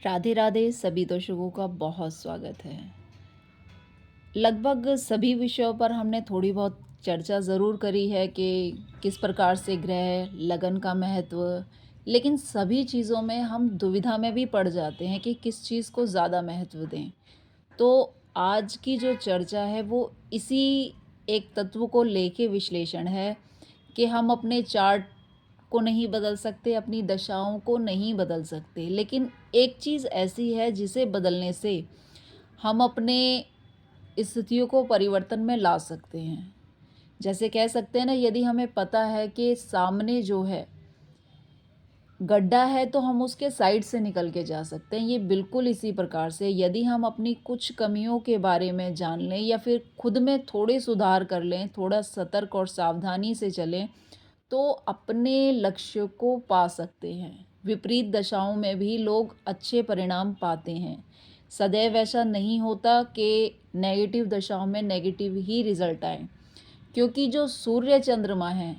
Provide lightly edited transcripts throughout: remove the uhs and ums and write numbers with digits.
राधे राधे सभी दर्शकों का बहुत स्वागत है। लगभग सभी विषयों पर हमने थोड़ी बहुत चर्चा ज़रूर करी है कि किस प्रकार से ग्रह, लगन का महत्व, लेकिन सभी चीज़ों में हम दुविधा में भी पड़ जाते हैं कि किस चीज़ को ज़्यादा महत्व दें। तो आज की जो चर्चा है वो इसी एक तत्व को लेके विश्लेषण है कि हम अपने चार्ट को नहीं बदल सकते, अपनी दशाओं को नहीं बदल सकते, लेकिन एक चीज़ ऐसी है जिसे बदलने से हम अपने स्थितियों को परिवर्तन में ला सकते हैं। जैसे कह सकते हैं ना, यदि हमें पता है कि सामने जो है गड्ढा है तो हम उसके साइड से निकल के जा सकते हैं। ये बिल्कुल इसी प्रकार से यदि हम अपनी कुछ कमियों के बारे में जान लें या फिर खुद में थोड़े सुधार कर लें, थोड़ा सतर्क और सावधानी से चलें, तो अपने लक्ष्य को पा सकते हैं। विपरीत दशाओं में भी लोग अच्छे परिणाम पाते हैं। सदैव ऐसा नहीं होता कि नेगेटिव दशाओं में नेगेटिव ही रिजल्ट आए, क्योंकि जो सूर्य चंद्रमा है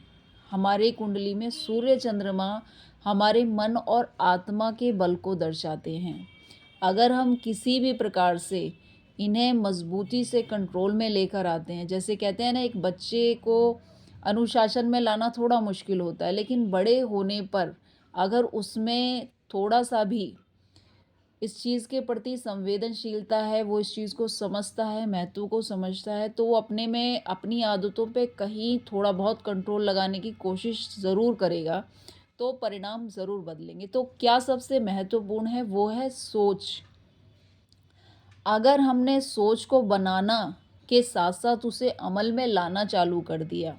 हमारे कुंडली में, सूर्य चंद्रमा हमारे मन और आत्मा के बल को दर्शाते हैं। अगर हम किसी भी प्रकार से इन्हें मजबूती से कंट्रोल में लेकर आते हैं, जैसे कहते हैं ना, एक बच्चे को अनुशासन में लाना थोड़ा मुश्किल होता है, लेकिन बड़े होने पर अगर उसमें थोड़ा सा भी इस चीज़ के प्रति संवेदनशीलता है, वो इस चीज़ को समझता है, महत्व को समझता है, तो वो अपने में अपनी आदतों पे कहीं थोड़ा बहुत कंट्रोल लगाने की कोशिश ज़रूर करेगा, तो परिणाम ज़रूर बदलेंगे। तो क्या सबसे महत्वपूर्ण है, वो है सोच। अगर हमने सोच को बनाना के साथ साथ उसे अमल में लाना चालू कर दिया,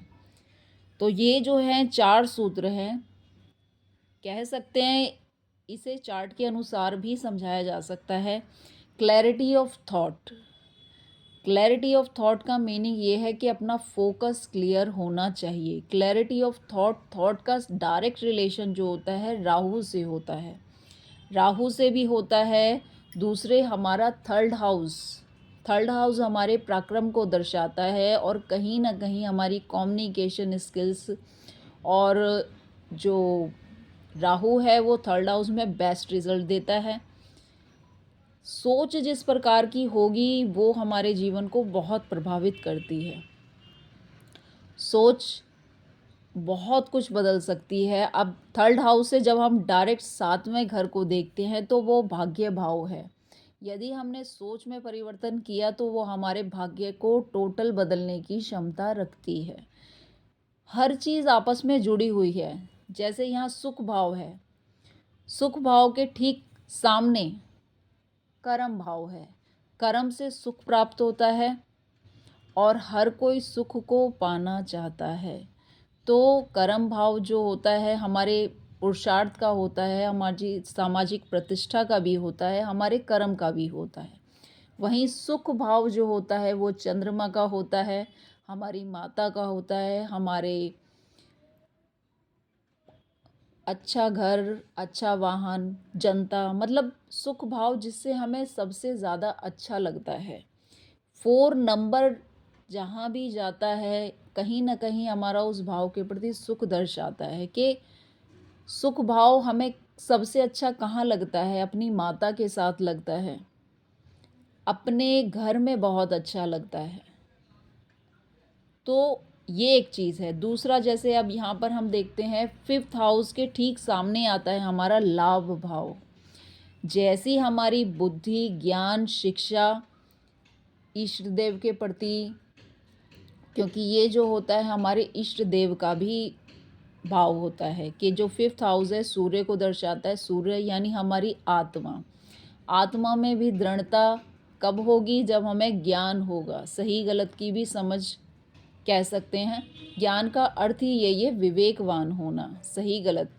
तो ये जो हैं 4 सूत्र हैं, कह सकते हैं इसे चार्ट के अनुसार भी समझाया जा सकता है। Clarity of thought. Clarity of thought का मीनिंग ये है कि अपना फोकस क्लियर होना चाहिए। क्लैरिटी ऑफ थॉट, थॉट का डायरेक्ट रिलेशन जो होता है राहु से होता है, राहु से भी होता है। दूसरे हमारा थर्ड हाउस हमारे पराक्रम को दर्शाता है और कहीं ना कहीं हमारी कम्युनिकेशन स्किल्स, और जो राहु है वो थर्ड हाउस में बेस्ट रिजल्ट देता है। सोच जिस प्रकार की होगी वो हमारे जीवन को बहुत प्रभावित करती है। सोच बहुत कुछ बदल सकती है। अब थर्ड हाउस से जब हम डायरेक्ट 7वें घर को देखते हैं तो वो भाग्य भाव है। यदि हमने सोच में परिवर्तन किया तो वो हमारे भाग्य को टोटल बदलने की क्षमता रखती है। हर चीज़ आपस में जुड़ी हुई है। जैसे यहाँ सुख भाव है, सुख भाव के ठीक सामने कर्म भाव है। कर्म से सुख प्राप्त होता है और हर कोई सुख को पाना चाहता है। तो कर्म भाव जो होता है हमारे पुरुषार्थ का होता है, हमारी सामाजिक प्रतिष्ठा का भी होता है, हमारे कर्म का भी होता है। वहीं सुख भाव जो होता है वो चंद्रमा का होता है, हमारी माता का होता है, हमारे अच्छा घर, अच्छा वाहन, जनता, मतलब सुख भाव जिससे हमें सबसे ज़्यादा अच्छा लगता है। 4 नंबर जहाँ भी जाता है कहीं न कहीं हमारा उस भाव के प्रति सुख दर्शाता है कि सुख भाव हमें सबसे अच्छा कहाँ लगता है, अपनी माता के साथ लगता है, अपने घर में बहुत अच्छा लगता है। तो ये एक चीज़ है। दूसरा, जैसे अब यहाँ पर हम देखते हैं 5th हाउस के ठीक सामने आता है हमारा लाभ भाव। जैसी हमारी बुद्धि, ज्ञान, शिक्षा, इष्ट देव के प्रति, क्योंकि ये जो होता है हमारे इष्ट देव का भी भाव होता है कि जो 5th हाउस है सूर्य को दर्शाता है। सूर्य यानी हमारी आत्मा। आत्मा में भी दृढ़ता कब होगी, जब हमें ज्ञान होगा, सही गलत की भी समझ कह सकते हैं। ज्ञान का अर्थ ही यही है, विवेकवान होना, सही गलत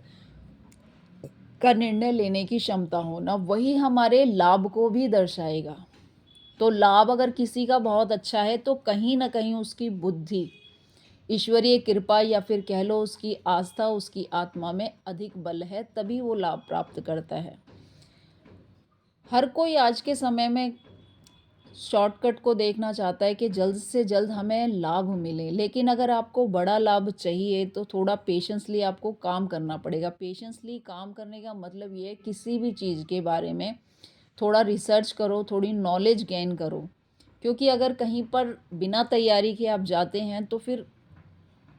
का निर्णय लेने की क्षमता होना। वही हमारे लाभ को भी दर्शाएगा। तो लाभ अगर किसी का बहुत अच्छा है तो कहीं ना कहीं उसकी बुद्धि, ईश्वरीय कृपा या फिर कह लो उसकी आस्था, उसकी आत्मा में अधिक बल है, तभी वो लाभ प्राप्त करता है। हर कोई आज के समय में शॉर्टकट को देखना चाहता है कि जल्द से जल्द हमें लाभ मिले। लेकिन अगर आपको बड़ा लाभ चाहिए तो थोड़ा पेशेंसली आपको काम करना पड़ेगा। पेशेंसली काम करने का मतलब ये है किसी भी चीज़ के बारे में थोड़ा रिसर्च करो, थोड़ी नॉलेज गेन करो। क्योंकि अगर कहीं पर बिना तैयारी के आप जाते हैं तो फिर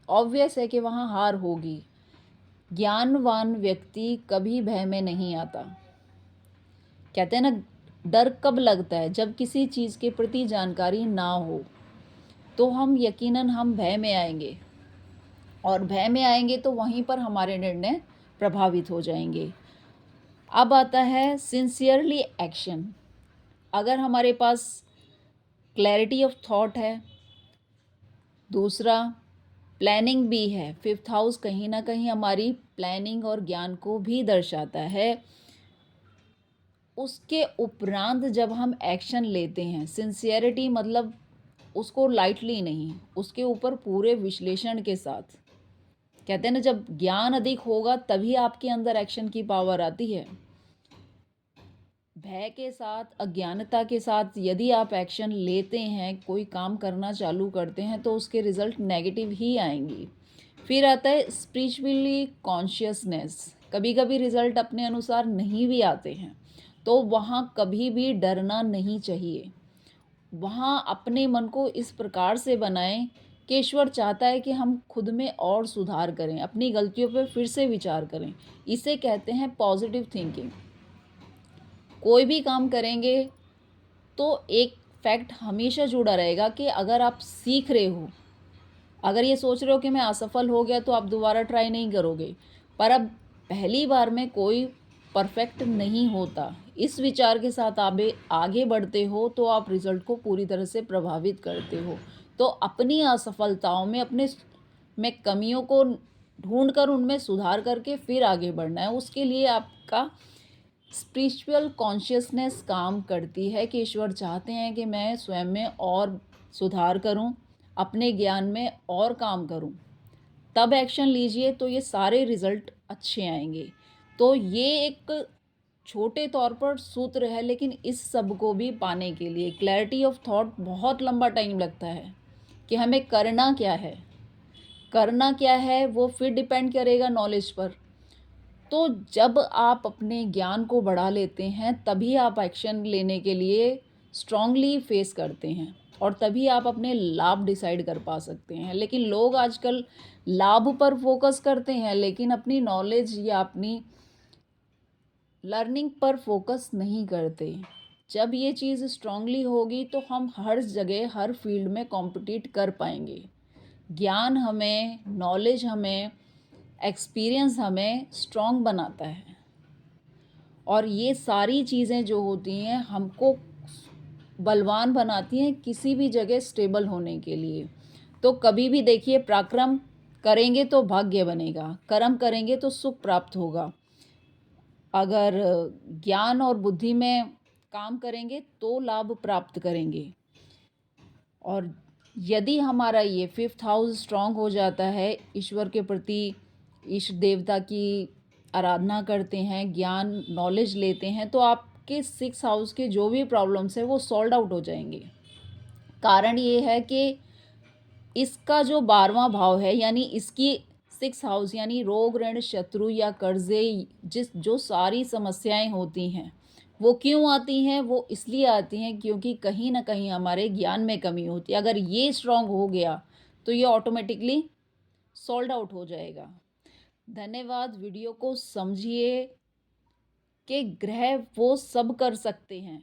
ऑब्वियस है कि वहाँ हार होगी। ज्ञानवान व्यक्ति कभी भय में नहीं आता। कहते हैं ना, डर कब लगता है? जब किसी चीज़ के प्रति जानकारी ना हो तो हम भय में आएंगे, और भय में आएंगे तो वहीं पर हमारे निर्णय प्रभावित हो जाएंगे। अब आता है सिंसियरली एक्शन। अगर हमारे पास क्लैरिटी ऑफ थॉट है, दूसरा प्लानिंग भी है। फिफ्थ हाउस कहीं ना कहीं हमारी प्लानिंग और ज्ञान को भी दर्शाता है। उसके उपरांत जब हम एक्शन लेते हैं, सिंसियरिटी मतलब उसको लाइटली नहीं, उसके ऊपर पूरे विश्लेषण के साथ। कहते हैं ना, जब ज्ञान अधिक होगा तभी आपके अंदर एक्शन की पावर आती है। भय के साथ, अज्ञानता के साथ यदि आप एक्शन लेते हैं, कोई काम करना चालू करते हैं, तो उसके रिजल्ट नेगेटिव ही आएंगी। फिर आता है स्पिरिचुअली कॉन्शियसनेस। कभी कभी रिजल्ट अपने अनुसार नहीं भी आते हैं, तो वहाँ कभी भी डरना नहीं चाहिए। वहाँ अपने मन को इस प्रकार से बनाएं कि ईश्वर चाहता है कि हम खुद में और सुधार करें, अपनी गलतियों पर फिर से विचार करें। इसे कहते हैं पॉजिटिव थिंकिंग। कोई भी काम करेंगे तो एक फैक्ट हमेशा जुड़ा रहेगा कि अगर आप सीख रहे हो, अगर ये सोच रहे हो कि मैं असफल हो गया तो आप दोबारा ट्राई नहीं करोगे। पर अब पहली बार में कोई परफेक्ट नहीं होता। इस विचार के साथ आप आगे बढ़ते हो तो आप रिजल्ट को पूरी तरह से प्रभावित करते हो। तो अपनी असफलताओं में, अपने में कमियों को ढूंढ कर उनमें सुधार करके फिर आगे बढ़ना है। उसके लिए आपका स्पिरिचुअल कॉन्शियसनेस काम करती है कि ईश्वर चाहते हैं कि मैं स्वयं में और सुधार करूं, अपने ज्ञान में और काम करूं। तब एक्शन लीजिए तो ये सारे रिजल्ट अच्छे आएंगे। तो ये एक छोटे तौर पर सूत्र है, लेकिन इस सब को भी पाने के लिए क्लैरिटी ऑफ थॉट बहुत लंबा टाइम लगता है कि हमें करना क्या है। करना क्या है वो फिर डिपेंड करेगा नॉलेज पर। तो जब आप अपने ज्ञान को बढ़ा लेते हैं तभी आप एक्शन लेने के लिए स्ट्रांगली फेस करते हैं, और तभी आप अपने लाभ डिसाइड कर पा सकते हैं। लेकिन लोग आजकल लाभ पर फोकस करते हैं, लेकिन अपनी नॉलेज या अपनी लर्निंग पर फोकस नहीं करते। जब ये चीज़ स्ट्रांगली होगी तो हम हर जगह, हर फील्ड में कॉम्पिटिट कर पाएंगे। ज्ञान हमें, नॉलेज हमें, एक्सपीरियंस हमें स्ट्रांग बनाता है, और ये सारी चीज़ें जो होती हैं हमको बलवान बनाती हैं किसी भी जगह स्टेबल होने के लिए। तो कभी भी देखिए, पराक्रम करेंगे तो भाग्य बनेगा, कर्म करेंगे तो सुख प्राप्त होगा। अगर ज्ञान और बुद्धि में काम करेंगे तो लाभ प्राप्त करेंगे। और यदि हमारा ये फिफ्थ हाउस स्ट्रांग हो जाता है, ईश्वर के प्रति, ईष्ट देवता की आराधना करते हैं, ज्ञान नॉलेज लेते हैं, तो आपके सिक्स हाउस के जो भी प्रॉब्लम्स हैं वो सॉल्व आउट हो जाएंगे। कारण ये है कि इसका जो 12वां भाव है, यानी इसकी सिक्स हाउस, यानी रोग, ऋण, शत्रु या कर्जे, जो सारी समस्याएं होती हैं वो क्यों आती हैं? वो इसलिए आती हैं क्योंकि कहीं ना कहीं हमारे ज्ञान में कमी होती है। अगर ये स्ट्रांग हो गया तो ये ऑटोमेटिकली सॉल्व आउट हो जाएगा। धन्यवाद। वीडियो को समझिए कि ग्रह वो सब कर सकते हैं,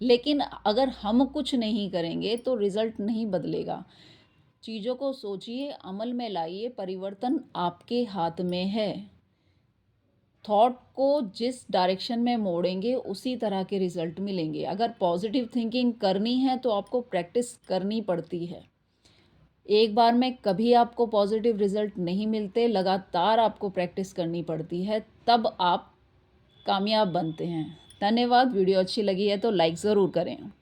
लेकिन अगर हम कुछ नहीं करेंगे तो रिजल्ट नहीं बदलेगा। चीज़ों को सोचिए, अमल में लाइए, परिवर्तन आपके हाथ में है। थॉट को जिस डायरेक्शन में मोड़ेंगे उसी तरह के रिजल्ट मिलेंगे। अगर पॉजिटिव थिंकिंग करनी है तो आपको प्रैक्टिस करनी पड़ती है। एक बार में कभी आपको पॉजिटिव रिजल्ट नहीं मिलते, लगातार आपको प्रैक्टिस करनी पड़ती है, तब आप कामयाब बनते हैं। धन्यवाद। वीडियो अच्छी लगी है तो लाइक ज़रूर करें।